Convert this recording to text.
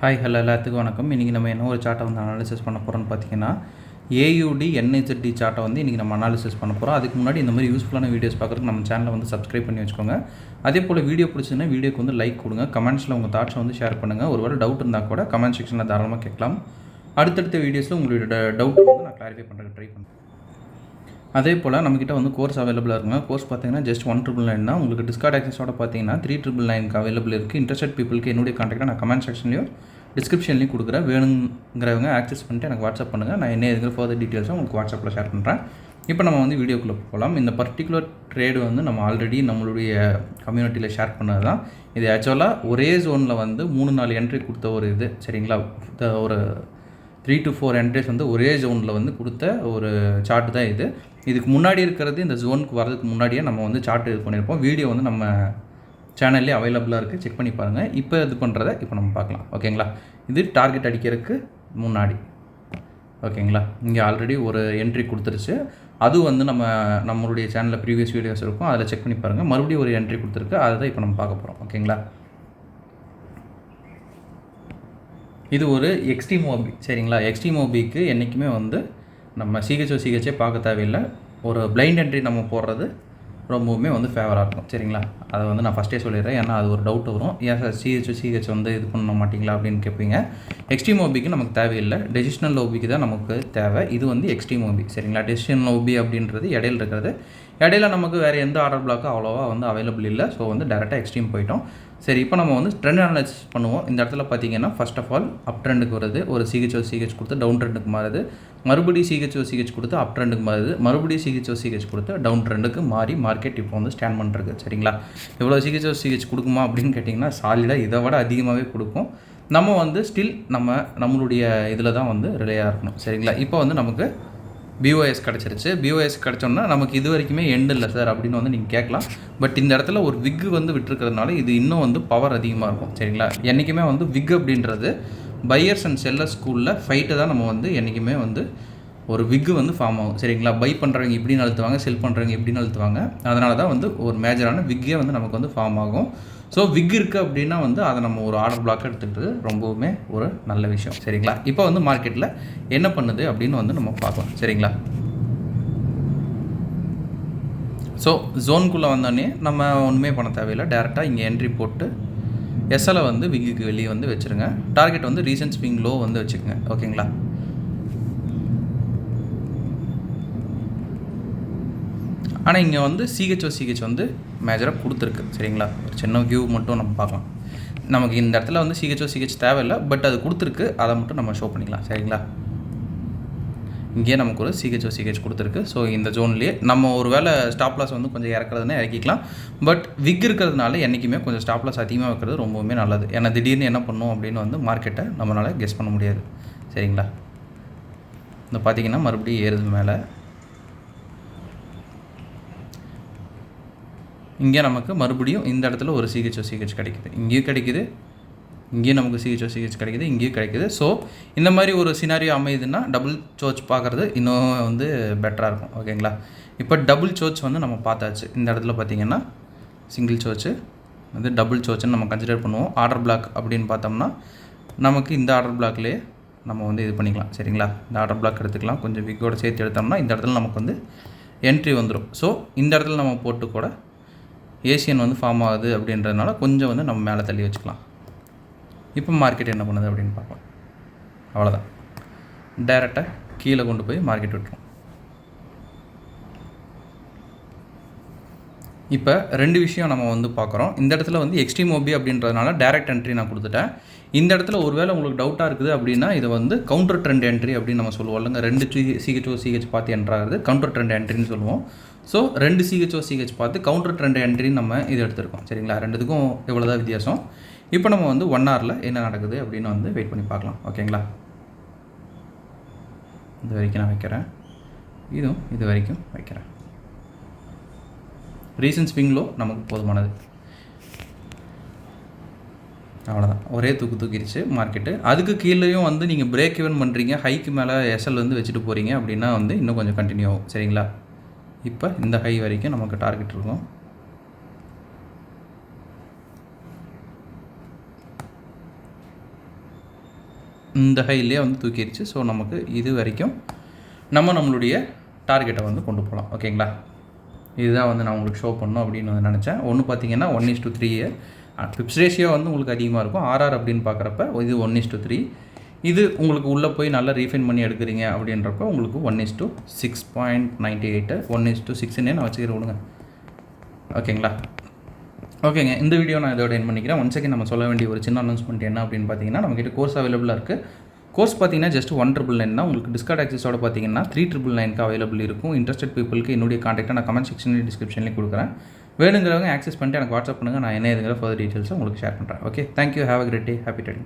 Hi hello எல்லாத்துக்கும் வணக்கம். இன்றைக்கி நம்ம என்ன ஒரு சார்ட்டை வந்து அனாலிசிஸ் பண்ண போகிறோம்னு பார்த்தீங்கன்னா, ஏயுடி என்ஹெச்டி சார்ட்டை வந்து இன்றைக்கி நம்ம அனாலிசிஸ் பண்ண போகிறோம். அதுக்கு முன்னாடி இந்த மாதிரி யூஸ்ஃபுல்லான வீடியோஸ் பார்க்குறதுக்கு நம்ம சேனலை வந்து சப்ஸ்கிரைப் பண்ணி வச்சுக்கோங்க. அதே போல் வீடியோ பிடிச்சதுன்னா வீடியோக்கு வந்து லைக் கொடுங்க, கமெண்ட்ஸில் உங்கள் தாட்ஸை வந்து ஷேர் பண்ணுங்கள். ஒரு வேளை டவுட் இருந்தால் கூட கமெண்ட் செக்ஷனில் தாராளமாக கேட்கலாம். அடுத்தடுத்த வீடியோஸில் உங்களோட டவுட் வந்து நான் கிளாரிஃபை பண்ணுறதுக்கு ட்ரை பண்ணுறேன். அதே போல் நம்மக்கிட்ட வந்து கோர்ஸ் அவைலபிளாக இருக்குங்க. கோர்ஸ் பார்த்தீங்கன்னா ஜஸ்ட் 1,999 தான். உங்களுக்கு டிஸ்கார்ட் ஆக்சஸோட பார்த்தீங்கன்னா 3,999 அவைலபிள் இருக்குது. இன்ட்ரெஸ்டட் பீப்புளுக்கு என்னுடைய கான்டாக்டை நான் கமெண்ட் செக்ஷன்லையும் டிஸ்கிரிப்ஷன்லையும் கொடுக்குறேன். வேணுங்கிறவங்க ஆக்சஸ் பண்ணிட்டு எனக்கு வாட்ஸ்அப் பண்ணுங்கள். நான் என்ன இருக்கிற ஃபர்தர் டீட்டெயில்ஸும் உங்களுக்கு வாட்ஸ்அப்பில் ஷேர் பண்ணுறேன். இப்போ நம்ம வந்து வீடியோக்குள்ளே போகலாம். இந்த பர்டிகுலர் ட்ரேடு வந்து நம்ம ஆல்ரெடி நம்மளுடைய கம்யூனிட்டியில் ஷேர் பண்ணது தான். இது ஆக்சுவலாக ஒரே ஜோனில் வந்து 3-4 என்ட்ரி கொடுத்த ஒரு இது சரிங்களா. ஒரு 3 to 4 என்ட்ரிஸ் வந்து ஒரே ஜோனில் வந்து கொடுத்த ஒரு சார்ட் தான் இது. இதுக்கு முன்னாடி இருக்கிறது இந்த ஜோனுக்கு வரதுக்கு முன்னாடியே நம்ம வந்து சார்ட் இது பண்ணியிருப்போம். வீடியோ வந்து நம்ம சேனல்லே அவைலபிளாக இருக்குது, செக் பண்ணி பாருங்கள். இப்போ இது பண்ணுறதை இப்போ நம்ம பார்க்கலாம். ஓகேங்களா, இது டார்கெட் அடிக்கிறதுக்கு முன்னாடி. ஓகேங்களா, இங்கே ஆல்ரெடி ஒரு என்ட்ரி கொடுத்துருச்சு. அது வந்து நம்மளுடைய சேனலில் ப்ரீவியஸ் வீடியோஸ் இருக்கும், அதில் செக் பண்ணி பாருங்கள். மறுபடியும் ஒரு என்ட்ரி கொடுத்துருக்கு, அதை தான் இப்போ நம்ம பார்க்க போகிறோம். ஓகேங்களா, இது ஒரு எக்ஸ்ட்ரீம் ஓபி சரிங்களா. எக்ஸ்ட்ரீம் ஓபிக்கு என்றைக்குமே வந்து நம்ம சிஹெச்சே பார்க்க தேவையில்லை. ஒரு பிளைண்ட் என்ட்ரி நம்ம போடுறது ரொம்பவுமே வந்து ஃபேவராக இருக்கும் சரிங்களா. அதை வந்து நான் ஃபஸ்ட்டே சொல்லிடுறேன், ஏன்னா அது ஒரு டவுட் வரும். ஏன் சார் சிஹெச் வந்து இது பண்ண மாட்டிங்களா அப்படின்னு கேட்பீங்க. எக்ஸ்ட்ரீம் ஓபிக்கு நமக்கு தேவையில்லை, டெசிஷனல் ஓபிக்கு தான் நமக்கு தேவை. இது வந்து எக்ஸ்ட்ரீம் ஓபி சரிங்களா. டெசிஷனல் ஓபி அப்படின்றது இடையில இருக்கிறது. இடையில நமக்கு வேறு எந்த ஆர்டர் பிளாக்கும் அவ்வளோவா வந்து அவைலபிள் இல்லை. ஸோ வந்து டேரெக்டாக எக்ஸ்ட்ரீம் போயிட்டோம். சரி, இப்போ நம்ம வந்து ட்ரெண்ட் அனாலிசிஸ் பண்ணுவோம். இந்த இடத்துல பார்த்தீங்கன்னா ஃபர்ஸ்ட் ஆஃப் ஆல் அப் ட்ரெண்டுக்கு வருது, ஒரு சிஹெச் கொடுத்து டவுன் ட்ரெண்டுக்கு மாறுது, மறுபடியும் சிஹெச் கொடுத்து அப் ட்ரெண்டுக்கு மாறுது, மறுபடியும் சிஹெச் கொடுத்து டவுன் ட்ரெண்டுக்கு மாறி மார்க்கெட் இப்போ வந்து ஸ்டாண்ட் பண்ணுறது சரிங்களா. இவ்வளோ சிஹெச் கொடுக்குமா அப்படின்னு கேட்டிங்கன்னா சாலிடாக இதை விட அதிகமாகவே கொடுக்கும். நம்ம வந்து ஸ்டில் நம்மளுடைய இதில் தான் வந்து ரிலேயாக இருக்கணும் சரிங்களா. இப்போ வந்து நமக்கு பிஓஎஸ் கிடச்சிருச்சு. பிஓஎஸ் கிடச்சோன்னா நமக்கு இது வரைக்குமே எண்டு இல்லை சார் அப்படின்னு வந்து நீங்கள் கேட்கலாம். பட் இந்த இடத்துல ஒரு விக் வந்து விட்டுருக்கிறதுனால இது இன்னும் வந்து பவர் அதிகமாக இருக்கும் சரிங்களா. என்றைக்குமே வந்து விக் அப்படின்றது பையர்ஸ் அண்ட் செல்லர்ஸ் ஸ்கூலில் ஃபைட்டை தான் நம்ம வந்து என்றைக்குமே வந்து ஒரு விக்கு வந்து ஃபார்ம் ஆகும் சரிங்களா. பை பண்ணுறவங்க இப்படின்னு அழுத்துவாங்க, செல் பண்ணுறவங்க இப்படின்னு அழுத்துவாங்க. அதனால தான் வந்து ஒரு மேஜரான விக்கே வந்து நமக்கு வந்து ஃபார்ம் ஆகும். ஸோ விக் இருக்குது அப்படின்னா வந்து அதை நம்ம ஒரு ஆர்டர் பிளாக் எடுத்துக்கிட்டு ரொம்பவுமே ஒரு நல்ல விஷயம் சரிங்களா. இப்போ வந்து மார்க்கெட்டில் என்ன பண்ணுது அப்படின்னு வந்து நம்ம பார்க்கலாம் சரிங்களா. ஸோ ஜோனுக்குள்ளே வந்தோடனே நம்ம ஒன்றுமே பண்ண தேவையில்லை, டேரெக்டாக இங்கே என்ட்ரி போட்டு எஸ்எல்லை வந்து விக்குக்கு வெளியே வந்து வச்சுருங்க. டார்கெட் வந்து ரீசன்ட் ஸ்விங் லோ வந்து வச்சுக்கோங்க. ஓகேங்களா, ஆனால் இங்கே வந்து சிஹெச் வந்து மேஜராக கொடுத்துருக்கு சரிங்களா. ஒரு சின்ன வியூ மட்டும் நம்ம பார்க்கலாம். நமக்கு இந்த இடத்துல வந்து சிஹெச் தேவையில்லை, பட் அது கொடுத்துருக்கு, அதை மட்டும் நம்ம ஷோ பண்ணிக்கலாம் சரிங்களா. இங்கேயே நமக்கு ஒரு சிஹெச் கொடுத்துருக்கு. ஸோ இந்த ஜோன்லேயே நம்ம ஒரு வேளை ஸ்டாப் லாஸ் வந்து கொஞ்சம் இறக்குறதுனா இறக்கிக்கலாம். பட் விக் இருக்கிறதுனால என்றைக்குமே கொஞ்சம் ஸ்டாப் லாஸ் அதிகமாக வைக்கிறது ரொம்பவுமே நல்லது. ஏன்னா திடீர்னு என்ன பண்ணும் அப்படின்னு வந்து மார்க்கெட்டை நம்மளால் கெஸ் பண்ண முடியாது சரிங்களா. இந்த பார்த்திங்கன்னா மறுபடியும் ஏறுது மேலே. இங்கே நமக்கு மறுபடியும் இந்த இடத்துல ஒரு சிஹெச் கிடைக்குது, இங்கேயும் கிடைக்குது, இங்கேயும் நமக்கு சிஹெச் கிடைக்குது, இங்கேயும் கிடைக்குது. ஸோ இந்த மாதிரி ஒரு சினாரியோ அமையுதுன்னா டபுள் சோச் பார்க்குறது இன்னும் வந்து பெட்டராக இருக்கும். ஓகேங்களா, இப்போ டபுள் சோச் வந்து நம்ம பார்த்தாச்சு. இந்த இடத்துல பார்த்திங்கன்னா சிங்கிள் சோச்சு வந்து டபுள் சோச்சுன்னு நம்ம கன்சிடர் பண்ணுவோம். ஆர்டர் பிளாக் அப்படின்னு பார்த்தோம்னா நமக்கு இந்த ஆர்டர் பிளாக்லேயே நம்ம வந்து இது பண்ணிக்கலாம் சரிங்களா. இந்த ஆர்டர் பிளாக் எடுத்துக்கலாம், கொஞ்சம் விக்கோட சேர்த்து எடுத்தோம்னா இந்த இடத்துல நமக்கு வந்து என்ட்ரி வந்துடும். ஸோ இந்த இடத்துல நம்ம போட்டு கூட ஏசியன் வந்து ஃபார்ம் ஆகுது அப்படின்றதுனால கொஞ்சம் வந்து நம்ம மேலே தள்ளி வச்சுக்கலாம். இப்போ மார்க்கெட் என்ன பண்ணுது அப்படின்னு பார்க்கலாம். அவ்வளோதான், டைரெக்டாக கீழே கொண்டு போய் மார்க்கெட் விட்டுரும். இப்போ ரெண்டு விஷயம் நம்ம வந்து பார்க்குறோம். இந்த இடத்துல வந்து எக்ஸ்ட்ரீம் ஓபி அப்படின்றதுனால டைரக்ட் என்ட்ரி நான் கொடுத்துட்டேன். இந்த இடத்துல ஒருவேளை உங்களுக்கு டவுட்டாக இருக்குது அப்படின்னா இதை வந்து கவுண்டர் ட்ரெண்ட் என்ட்ரி அப்படின்னு நம்ம சொல்லுவோம் இல்லைங்க. ரெண்டு சிஹெச் பார்த்து என்ட்ராகிறது கவுண்டர் ட்ரெண்ட் என்ட்ரின்னு சொல்லுவோம். ஸோ ரெண்டு சிஹெச் பார்த்து கவுண்டர் ட்ரெண்ட் என்ட்ரின்னு நம்ம இது எடுத்துருக்கோம் சரிங்களா. ரெண்டுத்துக்கும் எவ்வளோ தான் வித்தியாசம். இப்போ நம்ம வந்து 1 ஹவரில் என்ன நடக்குது அப்படின்னு வந்து வெயிட் பண்ணி பார்க்கலாம். ஓகேங்களா, இது வரைக்கும் நான் வைக்கிறேன், இதுவும் இது வரைக்கும் வைக்கிறேன். ரீசன்ட் ஸ்விங் லோ நமக்கு போதுமானது. அவ்வளோதான், ஒரே தூக்கிடுச்சு மார்க்கெட்டு. அதுக்கு கீழேயும் வந்து நீங்கள் பிரேக் ஈவன் பண்ணுறீங்க, ஹைக்கு மேலே எஸ்எல் வந்து வச்சுட்டு போகிறீங்க அப்படின்னா வந்து இன்னும் கொஞ்சம் கண்டினியூ ஆகும் சரிங்களா. இப்போ இந்த ஹை வரைக்கும் நமக்கு டார்கெட் இருக்கும். இந்த ஹைலேயே வந்து தூக்கிடுச்சு. ஸோ நமக்கு இது வரைக்கும் நம்மளுடைய டார்கெட்டை வந்து கொண்டு போகலாம். ஓகேங்களா? இதுதான் வந்து நான் உங்களுக்கு ஷோ பண்ணணும் அப்படின்னு வந்து நினச்சேன். ஒன்று பார்த்தீங்கன்னா 1:3 பிப்ஸ் ரேஷியோ வந்து உங்களுக்கு அதிகமாக இருக்கும். ஆர்ஆர் அப்படின்னு பார்க்குறப்ப இது 1:3. இது உங்களுக்கு உள்ளே போய் நல்லா ரீஃபைன் பண்ணி எடுக்கிறீங்க அப்படின்றப்ப உங்களுக்கு 1:6.98 1:6ன்னே நான் வச்சுக்கிறேன் விடுங்க. ஓகேங்களா? ஓகேங்க, இந்த வீடியோ நான் இதோட என் பண்ணிக்கிறேன். ஒன் செகண்ட் நம்ம சொல்ல வேண்டிய ஒரு சின்ன அனௌன்ஸ்மெண்ட் என்ன அப்படின்னு பார்த்தீங்கன்னா, நம்மகிட்ட கோர்ஸ் அவைலபிளாக இருக்குது. கோர்ஸ் பார்த்தீங்கன்னா ஜஸ்ட் 1,999 தான். உங்களுக்கு டிஸ்கவுண்ட் ஆக்சஸோட பார்த்தீங்கன்னா 3,999 அவைலபிள் இருக்கும். இன்ட்ரெஸ்டட் பீப்புளுக்கு என்னுடைய கான்டாக்டை நான் கமெண்ட் செக்ஷன்லேயும் டிஸ்கிரிப்ஷன்லேயும் கொடுக்குறேன். வேணுங்கிறவங்க ஆக்சஸ் பண்ணிட்டு எனக்கு வாட்ஸ்அப் பண்ணுங்கள். நான் என்ன ஏதுங்கிற ஃபர்தர் டீட்டெயில்ஸை உங்களுக்கு ஷேர் பண்ணுறேன். Okay, thank you. Have a great day. Happy trading.